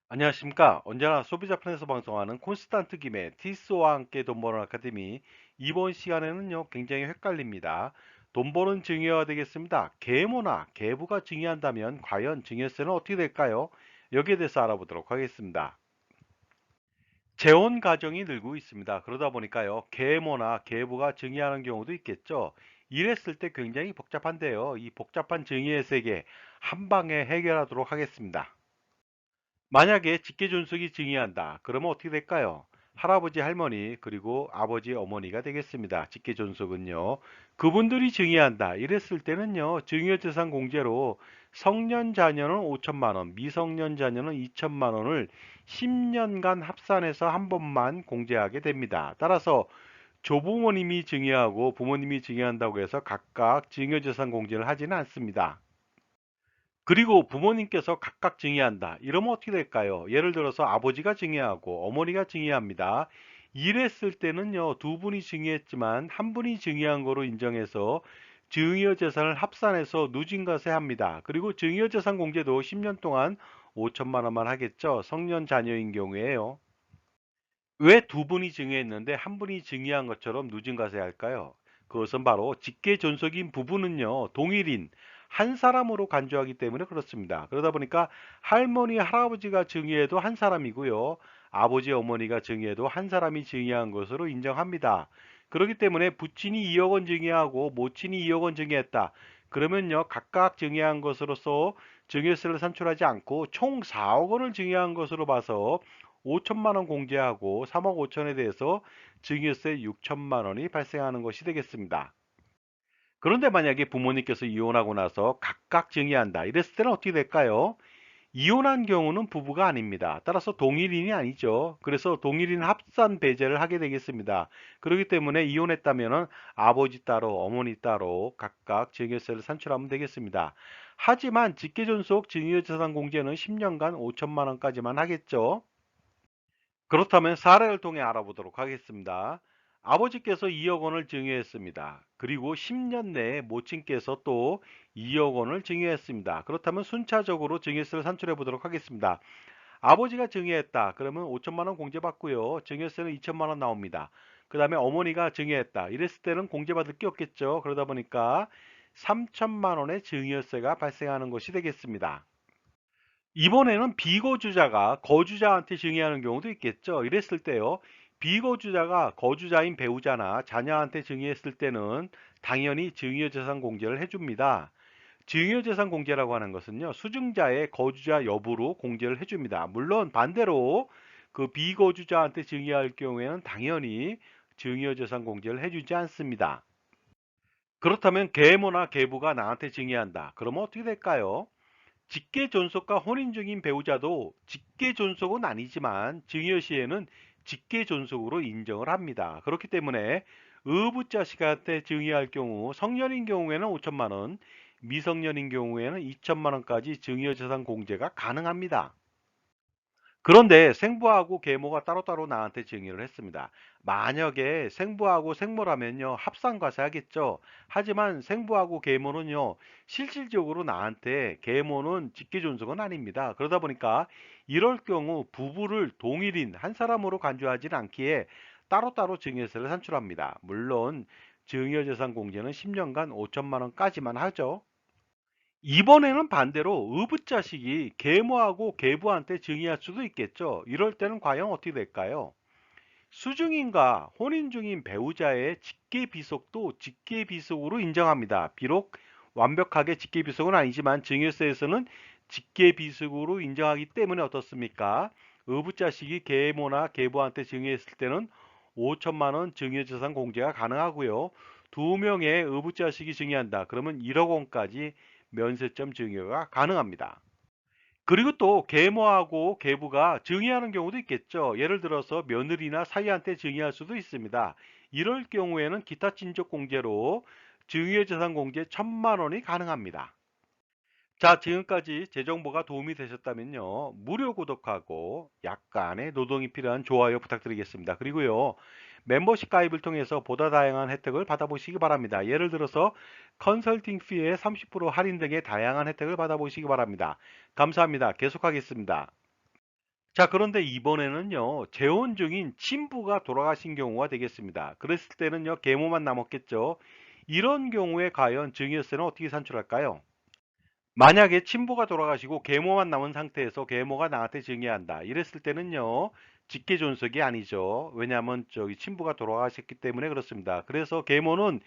안녕하십니까. 언제나 소비자 편에서 방송하는 콘스탄트 김의 티스와 함께 돈 버는 아카데미. 이번 시간에는요, 굉장히 헷갈립니다. 돈 버는 증여가 되겠습니다. 계모나 계부가 증여한다면 과연 증여세는 어떻게 될까요? 여기에 대해서 알아보도록 하겠습니다. 재혼 가정이 늘고 있습니다. 그러다 보니까요, 계모나 계부가 증여하는 경우도 있겠죠. 이랬을 때 굉장히 복잡한데요. 이 복잡한 증여의 세계 한 방에 해결하도록 하겠습니다. 만약에 직계존속이 증여한다. 그러면 어떻게 될까요? 할아버지, 할머니, 그리고 아버지, 어머니가 되겠습니다. 직계존속은요. 그분들이 증여한다. 이랬을 때는요. 증여재산 공제로 성년 자녀는 5천만 원, 미성년 자녀는 2천만 원을 10년간 합산해서 한 번만 공제하게 됩니다. 따라서 조부모님이 증여하고 부모님이 증여한다고 해서 각각 증여재산 공제를 하지는 않습니다. 그리고 부모님께서 각각 증여한다. 이러면 어떻게 될까요? 예를 들어서 아버지가 증여하고 어머니가 증여합니다. 이랬을 때는요, 두 분이 증여했지만 한 분이 증여한 거로 인정해서 증여재산을 합산해서 누진과세 합니다. 그리고 증여재산 공제도 10년 동안 5천만 원만 하겠죠. 성년 자녀인 경우에요. 왜 두 분이 증여했는데 한 분이 증여한 것처럼 누진과세 할까요? 그것은 바로 직계존속인 부부는요, 동일인 한 사람으로 간주하기 때문에 그렇습니다. 그러다 보니까 할머니, 할아버지가 증여해도 한 사람이고요, 아버지, 어머니가 증여해도 한 사람이 증여한 것으로 인정합니다. 그렇기 때문에 부친이 2억 원 증여하고 모친이 2억 원 증여했다. 그러면요, 각각 증여한 것으로서 증여세를 산출하지 않고 총 4억 원을 증여한 것으로 봐서 5천만 원 공제하고 3억 5천에 대해서 증여세 6천만 원이 발생하는 것이 되겠습니다. 그런데 만약에 부모님께서 이혼하고 나서 각각 증여한다. 이랬을 때는 어떻게 될까요? 이혼한 경우는 부부가 아닙니다. 따라서 동일인이 아니죠. 그래서 동일인 합산 배제를 하게 되겠습니다. 그렇기 때문에 이혼했다면 아버지 따로 어머니 따로 각각 증여세를 산출하면 되겠습니다. 하지만 직계존속 증여재산 공제는 10년간 5천만 원까지만 하겠죠. 그렇다면 사례를 통해 알아보도록 하겠습니다. 아버지께서 2억 원을 증여했습니다. 그리고 10년 내에 모친께서 또 2억 원을 증여했습니다. 그렇다면 순차적으로 증여세를 산출해 보도록 하겠습니다. 아버지가 증여했다. 그러면 5천만 원 공제받고요. 증여세는 2천만 원 나옵니다. 그 다음에 어머니가 증여했다. 이랬을 때는 공제받을 게 없겠죠. 그러다 보니까 3천만 원의 증여세가 발생하는 것이 되겠습니다. 이번에는 비거주자가 거주자한테 증여하는 경우도 있겠죠. 이랬을 때요. 비거주자가 거주자인 배우자나 자녀한테 증여했을 때는 당연히 증여재산 공제를 해줍니다. 증여재산 공제라고 하는 것은요, 수증자의 거주자 여부로 공제를 해줍니다. 물론 반대로 그 비거주자한테 증여할 경우에는 당연히 증여재산 공제를 해주지 않습니다. 그렇다면 계모나 계부가 나한테 증여한다. 그러면 어떻게 될까요? 직계 존속과 혼인 중인 배우자도 직계 존속은 아니지만 증여 시에는 직계 존속으로 인정을 합니다. 그렇기 때문에 의붓자식한테 증여할 경우 성년인 경우에는 5천만 원, 미성년인 경우에는 2천만 원까지 증여재산 공제가 가능합니다. 그런데 생부하고 계모가 따로따로 나한테 증여를 했습니다. 만약에 생부하고 생모라면요, 합산과세 하겠죠. 하지만 생부하고 계모는요, 실질적으로 나한테 계모는 직계존속은 아닙니다. 그러다 보니까 이럴 경우 부부를 동일인 한 사람으로 간주하지는 않기에 따로따로 증여세를 산출합니다. 물론 증여재산 공제는 10년간 5천만 원까지만 하죠. 이번에는 반대로 의붓자식이 계모하고 계부한테 증여할 수도 있겠죠. 이럴 때는 과연 어떻게 될까요? 수중인과 혼인 중인 배우자의 직계비속도 직계비속으로 인정합니다. 비록 완벽하게 직계비속은 아니지만 증여세에서는 직계비속으로 인정하기 때문에 어떻습니까? 의붓자식이 계모나 계부한테 증여했을 때는 5천만 원 증여재산 공제가 가능하고요. 두 명의 의붓자식이 증여한다. 그러면 1억 원까지 면세점 증여가 가능합니다. 그리고 또 계모하고 계부가 증여하는 경우도 있겠죠. 예를 들어서 며느리나 사위한테 증여할 수도 있습니다. 이럴 경우에는 기타 친족 공제로 증여재산 공제 1천만 원이 가능합니다. 자, 지금까지 제 정보가 도움이 되셨다면요. 무료 구독하고 약간의 노동이 필요한 좋아요 부탁드리겠습니다. 그리고요. 멤버십 가입을 통해서 보다 다양한 혜택을 받아보시기 바랍니다. 예를 들어서 컨설팅 피의 30% 할인 등의 다양한 혜택을 받아보시기 바랍니다. 감사합니다. 계속하겠습니다. 자, 그런데 이번에는요, 재혼 중인 친부가 돌아가신 경우가 되겠습니다. 그랬을 때는요, 계모만 남았겠죠. 이런 경우에 과연 증여세는 어떻게 산출할까요? 만약에 친부가 돌아가시고 계모만 남은 상태에서 계모가 나한테 증여한다. 이랬을 때는요, 직계존속이 아니죠. 왜냐하면 저기 친부가 돌아가셨기 때문에 그렇습니다. 그래서 계모는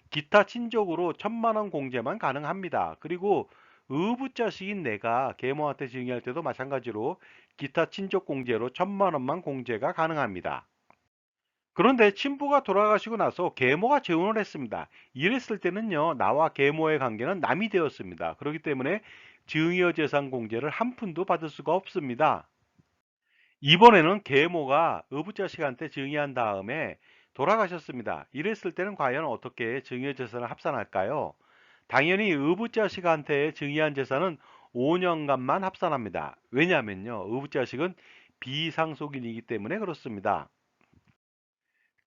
기타 친족으로 1,000만 원 공제만 가능합니다. 그리고 의붓자식인 내가 계모한테 증여할 때도 마찬가지로 기타 친족 공제로 1,000만 원만 공제가 가능합니다. 그런데 친부가 돌아가시고 나서 계모가 재혼을 했습니다. 이랬을 때는요, 나와 계모의 관계는 남이 되었습니다. 그렇기 때문에 증여재산 공제를 한 푼도 받을 수가 없습니다. 이번에는 계모가 의붓자식한테 증여한 다음에 돌아가셨습니다. 이랬을 때는 과연 어떻게 증여재산을 합산할까요? 당연히 의붓자식한테 증여한 재산은 5년간만 합산합니다. 왜냐하면요, 의붓자식은 비상속인이기 때문에 그렇습니다.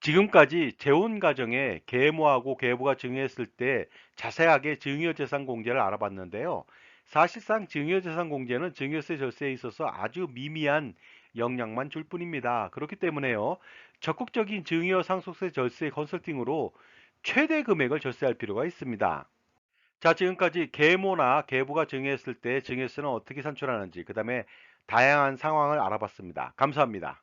지금까지 재혼 가정에 계모하고 계부가 증여했을 때 자세하게 증여재산 공제를 알아봤는데요. 사실상 증여재산 공제는 증여세 절세에 있어서 아주 미미한 영향만 줄 뿐입니다. 그렇기 때문에요. 적극적인 증여 상속세 절세 컨설팅으로 최대 금액을 절세할 필요가 있습니다. 자, 지금까지 계모나 계부가 증여했을 때 증여세는 어떻게 산출하는지, 그 다음에 다양한 상황을 알아봤습니다. 감사합니다.